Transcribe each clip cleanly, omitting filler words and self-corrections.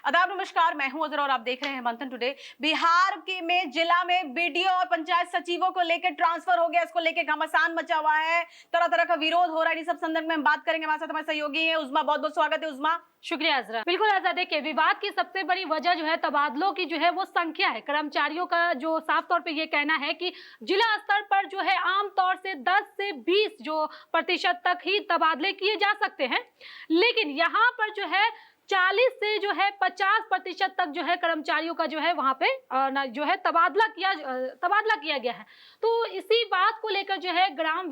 आदाब नमस्कार, मैं हूं अजर और आप देख रहे हैं मंथन टुडे। बिहार के में जिला में बीडीओ और पंचायत सचिवों को लेकर ट्रांसफर हो गया, इसको लेकर घमासान मचा हुआ है, तरह तरह का विरोध हो रहा है। इस सब संदर्भ में हम बात करेंगे। हमारे साथ हमारे सहयोगी है उजमा, बहुत बहुत स्वागत है उजमा। शुक्रिया अजरा। बिल्कुल अजरा, देखिए विवाद की सबसे बड़ी वजह जो है तबादलों की जो है वो संख्या है। कर्मचारियों का जो साफ तौर पे ये कहना है कि जिला स्तर पर जो है आमतौर से 10 से 20 जो प्रतिशत तक ही तबादले किए जा सकते हैं, लेकिन यहाँ पर जो है 40 से जो है 50% तक जो है कर्मचारियों का जो है वहां पे जो है तबादला किया गया है। तो इसी बात को लेकर जो है ग्राम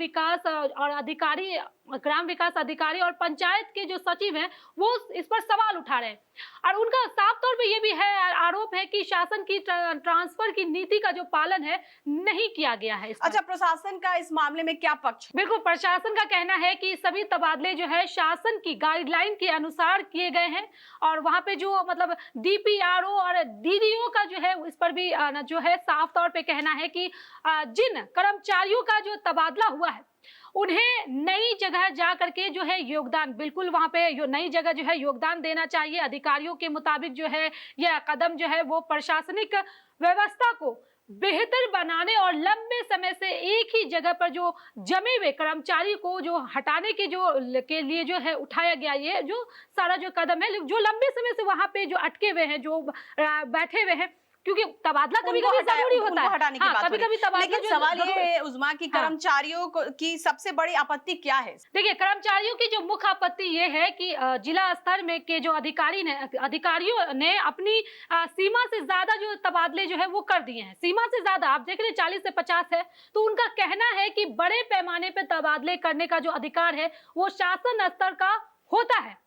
विकास अधिकारी और पंचायत के जो सचिव हैं वो इस पर सवाल उठा रहे हैं और उनका साफ तौर पे ये भी है, आरोप है कि शासन की ट्रांसफर की नीति का जो पालन है नहीं किया गया है। अच्छा, प्रशासन का इस मामले में क्या पक्ष? बिल्कुल, प्रशासन का कहना है कि सभी तबादले जो है शासन की गाइडलाइन के अनुसार किए गए हैं और वहां पे जो मतलब डीपीआरओ और डीडीओ का जो है इस पर भी जो है साफ तौर पे कहना है कि जिन कर्मचारियों का जो तबादला हुआ है उन्हें नई जगह जा करके जो है योगदान, बिल्कुल वहां पे नई जगह जो है योगदान देना चाहिए। अधिकारियों के मुताबिक जो है यह कदम जो है वो प्रशासनिक व्यवस्था को बेहतर बनाने और लंबे समय से एक ही जगह पर जो जमे हुए कर्मचारी को जो हटाने के लिए जो है उठाया गया ये जो सारा जो कदम है, जो लंबे समय से वहां पे जो अटके हुए हैं, जो बैठे हुए हैं, क्योंकि तबादला कभी-कभी जरूरी होता है, हटाने की बात कभी-कभी तबादला। लेकिन सवाल ये है उजमा की कर्मचारियों की सबसे बड़ी आपत्ति क्या है? देखिए, कर्मचारियों की जो मुख्य आपत्ति ये है कि जिला स्तर में के जो अधिकारियों ने अपनी सीमा से ज्यादा जो तबादले जो है वो कर दिए हैं। सीमा से ज्यादा आप देख रहे हैं 40 से 50 है, तो उनका कहना है कि बड़े पैमाने पे तबादले करने का जो अधिकार है वो शासन स्तर का होता है।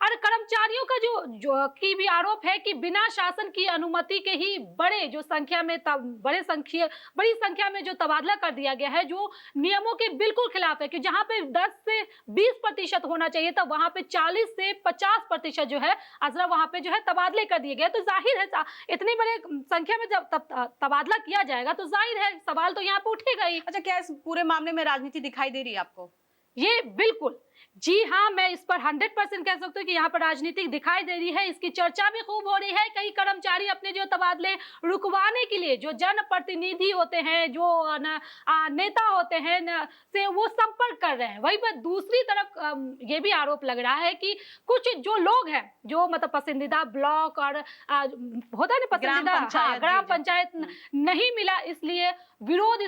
और कर्मचारियों का जो की भी आरोप है कि बिना शासन की अनुमति के ही बड़ी संख्या में जो तबादला कर दिया गया है, जो नियमों के बिल्कुल खिलाफ है कि जहां पे 10 से 20% होना चाहिए था वहां पे 40 से 50% जो है अजरा वहां पे जो है तबादले कर दिए गए। तो जाहिर है इतनी बड़े संख्या में जब तबादला किया जाएगा तो जाहिर है सवाल तो यहाँ पे उठेगा ही। अच्छा, क्या इस पूरे मामले में राजनीति दिखाई दे रही है आपको? ये बिल्कुल, जी हाँ, मैं इस पर 100% कह सकती हूँ कि यहाँ पर राजनीतिक दिखाई दे रही है। इसकी चर्चा भी खूब हो रही है। कई कर्मचारी अपने जो तबादले रुकवाने के लिए जो जनप्रतिनिधि होते हैं, जो नेता होते हैं से वो संपर्क कर रहे हैं। वहीं पर दूसरी तरफ ये भी आरोप लग रहा है कि कुछ जो लोग हैं जो मतलब पसंदीदा ब्लॉक और होता है ना पसंदीदा ग्राम पंचायत नहीं मिला, इसलिए विरोध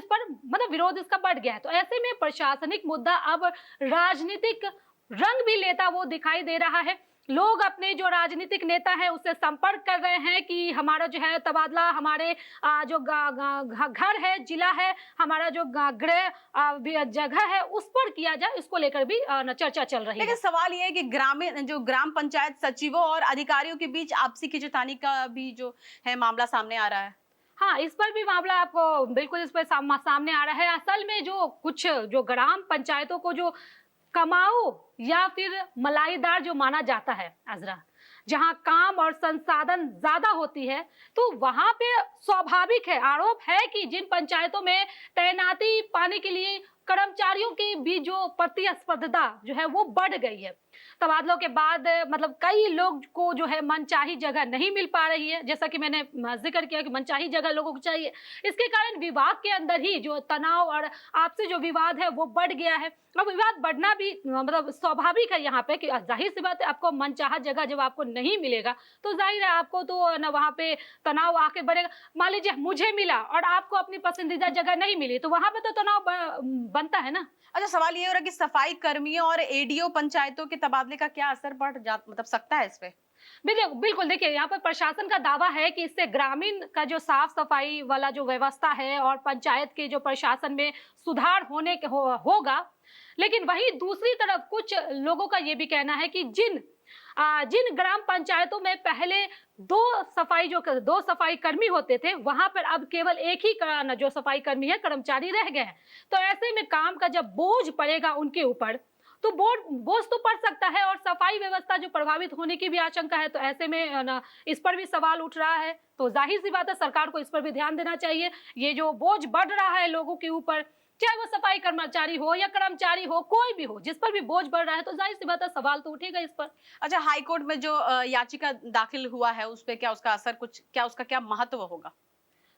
इसका बढ़ गया है। तो ऐसे में प्रशासनिक मुद्दा अब राजनीतिक रंग भी लेता वो दिखाई दे रहा है। लोग अपने जो राजनीतिक नेता है उससे संपर्क कर रहे हैं कि हमारा जो है तबादला हमारे जो घर है, जिला है, हमारा जो गृह जगह है उस पर किया जाए, इसको लेकर भी चर्चा चल रही है। लेकिन सवाल ये है कि ग्राम पंचायत सचिवों और अधिकारियों के बीच आपसी खींचतानी का भी जो है मामला सामने आ रहा है। हाँ, इस पर भी मामला आपको बिल्कुल इस पर सामने आ रहा है। असल में जो ग्राम पंचायतों को जो कमाऊ या फिर मलाईदार जो माना जाता है अजरा, जहां काम और संसाधन ज्यादा होती है, तो वहां पे स्वाभाविक है, आरोप है कि जिन पंचायतों में तैनाती पाने के लिए कर्मचारियों की भी जो प्रतिस्पर्धा जो है वो बढ़ गई है। तबादलों के बाद मतलब कई लोग को जो है मनचाही जगह नहीं मिल पा रही है, जैसा कि मैंने जिक्र किया कि मनचाही जगह लोगों को चाहिए। इसके कारण विभाग के अंदर ही जो तनाव और आपसे जो विवाद है वो बढ़ गया है। अब विवाद बढ़ना भी मतलब स्वाभाविक है यहाँ पे कि जाहिर सी बात है, आपको मनचाहा जगह जब आपको नहीं मिलेगा तो जाहिर है आपको तो न वहाँ पे तनाव आके बढ़ेगा। मान लीजिए मुझे मिला और आपको अपनी पसंदीदा जगह नहीं मिली तो वहां पे तो तनाव बनता है ना। अच्छा, सवाल ये हो रहा है कि सफाई कर्मियों और एडीओ पंचायतों के तबादले का क्या असर मतलब सकता है इस पे? बिल्कुल, देखिए यहाँ पर प्रशासन का दावा है कि इससे ग्रामीण का जो साफ सफाई वाला जो व्यवस्था है और पंचायत के जो प्रशासन में सुधार होगा। लेकिन वहीं दूसरी तरफ कुछ लोगों का ये भी कहना है कि जिन ग्राम पंचायतों में पहले दो सफाई कर्मी होते थे, वहां पर अब केवल एक ही जो सफाई कर्मी है कर्मचारी रह गए हैं। तो ऐसे में काम का जब बोझ पड़ेगा उनके ऊपर तो बोझ तो पड़ सकता है और सफाई व्यवस्था जो प्रभावित होने की भी आशंका है। तो ऐसे में इस पर भी सवाल उठ रहा है। तो जाहिर सी बात है सरकार को इस पर भी ध्यान देना चाहिए। ये जो बोझ बढ़ रहा है लोगों के ऊपर, चाहे वो सफाई कर्मचारी हो या कर्मचारी हो, कोई भी हो, जिस पर भी बोझ बढ़ रहा है तो जाहिर सी बात है सवाल तो उठेगा इस पर। अच्छा, हाई कोर्ट में जो याचिका दाखिल हुआ है उस पे क्या उसका असर, कुछ क्या उसका क्या महत्व होगा?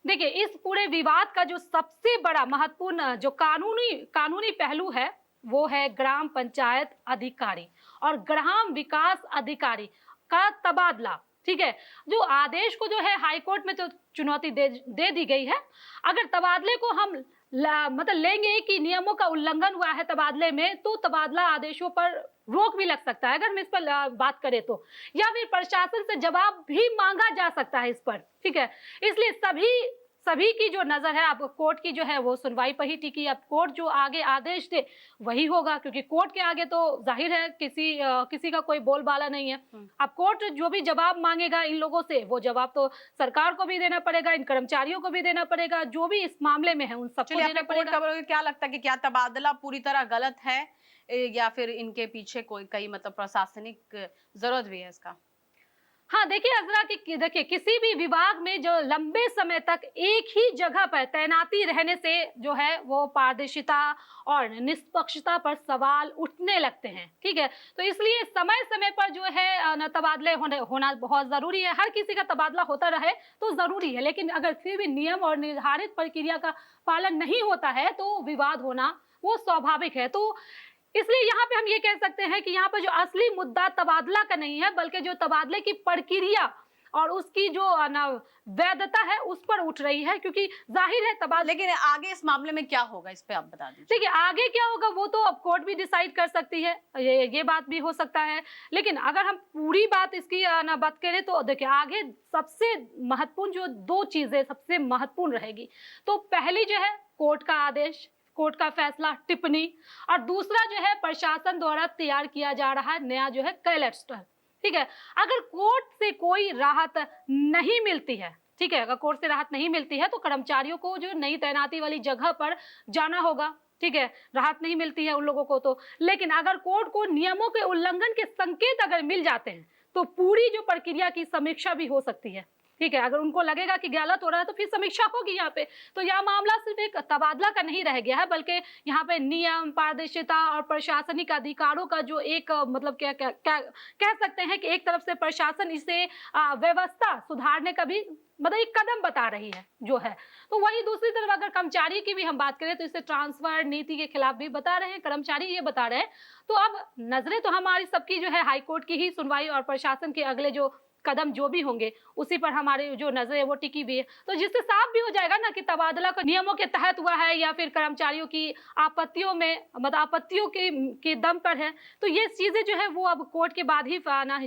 देखिए, इस पूरे विवाद का जो सबसे बड़ा महत्वपूर्ण जो कानूनी कानूनी पहलू है, वो है ग्राम पंचायत अधिकारी और ग्राम विकास अधिकारी का तबादला। ठीक है, जो आदेश को जो है हाई कोर्ट में तो चुनौती दे दी गई है। अगर तबादले को हम मतलब लेंगे कि नियमों का उल्लंघन हुआ है तबादले में, तो तबादला आदेशों पर रोक भी लग सकता है अगर हम इस पर बात करें तो, या फिर प्रशासन से जवाब भी मांगा जा सकता है इस पर। ठीक है, इसलिए सभी की जो नजर है अब कोर्ट की जो है वो सुनवाई पर ही टिकी। अब कोर्ट जो आगे आदेश दे वही होगा, क्योंकि कोर्ट के आगे तो जाहिर है किसी का कोई बोलबाला नहीं है। अब कोर्ट जो भी जवाब मांगेगा इन लोगों से, वो जवाब तो सरकार को भी देना पड़ेगा, इन कर्मचारियों को भी देना पड़ेगा, जो भी इस मामले में है उन सबको चलिए, देना अपने कोर्ट पड़ेगा। का क्या लगता है कि क्या तबादला पूरी तरह गलत है, या फिर इनके पीछे कोई कई मतलब प्रशासनिक जरूरत भी है इसका? हाँ, देखिए अज़रा कि देखिए किसी भी विभाग में जो लंबे समय तक एक ही जगह पर तैनाती रहने से जो है वो पारदर्शिता और निष्पक्षता पर सवाल उठने लगते हैं। ठीक है, तो इसलिए समय समय पर जो है तबादले होना बहुत जरूरी है। हर किसी का तबादला होता रहे तो जरूरी है, लेकिन अगर फिर भी नियम और निर्धारित प्रक्रिया का पालन नहीं होता है तो विवाद होना वो स्वाभाविक है। तो इसलिए यहाँ पे हम ये कह सकते हैं कि यहाँ पर जो असली मुद्दा तबादला का नहीं है, बल्कि जो तबादले की प्रक्रिया और उसकी जो वैधता है उस पर उठ रही है, क्योंकि जाहिर है तबादले। लेकिन आगे इस मामले में क्या होगा, इस पे आप बता दीजिए। देखिए आगे क्या होगा वो तो अब कोर्ट भी डिसाइड कर सकती है, ये बात भी हो सकता है। लेकिन अगर हम पूरी बात इसकी बात करें तो देखिए आगे सबसे महत्वपूर्ण जो दो चीजें सबसे महत्वपूर्ण रहेगी, तो पहली जो है कोर्ट का आदेश, कोर्ट का फैसला, टिप्पणी, और दूसरा जो है प्रशासन द्वारा तैयार किया जा रहा है नया जो है कैलेंडर। ठीक है, अगर कोर्ट से कोई राहत नहीं मिलती है, ठीक है, अगर कोर्ट से राहत नहीं मिलती है तो कर्मचारियों को जो नई तैनाती वाली जगह पर जाना होगा। ठीक है, राहत नहीं मिलती है उन लोगों को तो, लेकिन अगर कोर्ट को नियमों के उल्लंघन के संकेत अगर मिल जाते हैं तो पूरी जो प्रक्रिया की समीक्षा भी हो सकती है। ठीक है, अगर उनको लगेगा कि गलत हो रहा है तो फिर समीक्षा होगी यहाँ पे। तो यह मामला सिर्फ एक तबादला का नहीं रह गया है, बल्कि यहाँ पे नियम, पारदर्शिता और प्रशासनिक अधिकारों का जो एक मतलब क्या क्या क्या कह सकते हैं कि एक तरफ से प्रशासन इसे व्यवस्था सुधारने का भी मतलब एक कदम बता रही है जो है। तो वही दूसरी तरफ अगर कर्मचारी की भी हम बात करें तो इसे ट्रांसफर नीति के खिलाफ भी बता रहे हैं कर्मचारी, ये बता रहे हैं। तो अब नजरें तो हमारी सबकी जो है हाईकोर्ट की ही सुनवाई और प्रशासन के अगले जो कदम जो भी होंगे उसी पर हमारे जो नजर है वो टिकी भी है। तो जिससे साफ भी हो जाएगा ना कि तबादला को नियमों के तहत हुआ है या फिर कर्मचारियों की आपत्तियों में मतलब आपत्तियों के दम पर है। तो ये चीजें जो है वो अब कोर्ट के बाद ही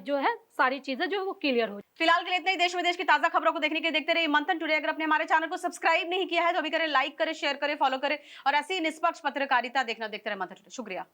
जो है सारी चीजें जो है वो क्लियर हो। फिलहाल के लिए इतना ही। देश विदेश की ताजा खबरों को देखने के लिए देखते रहिए मंथन टुडे। अगर आपने हमारे चैनल को सब्सक्राइब नहीं किया है तो अभी करें, लाइक करें, शेयर करें, फॉलो करें और ऐसी निष्पक्ष पत्रकारिता देखते रहे मंथन टुडे। शुक्रिया।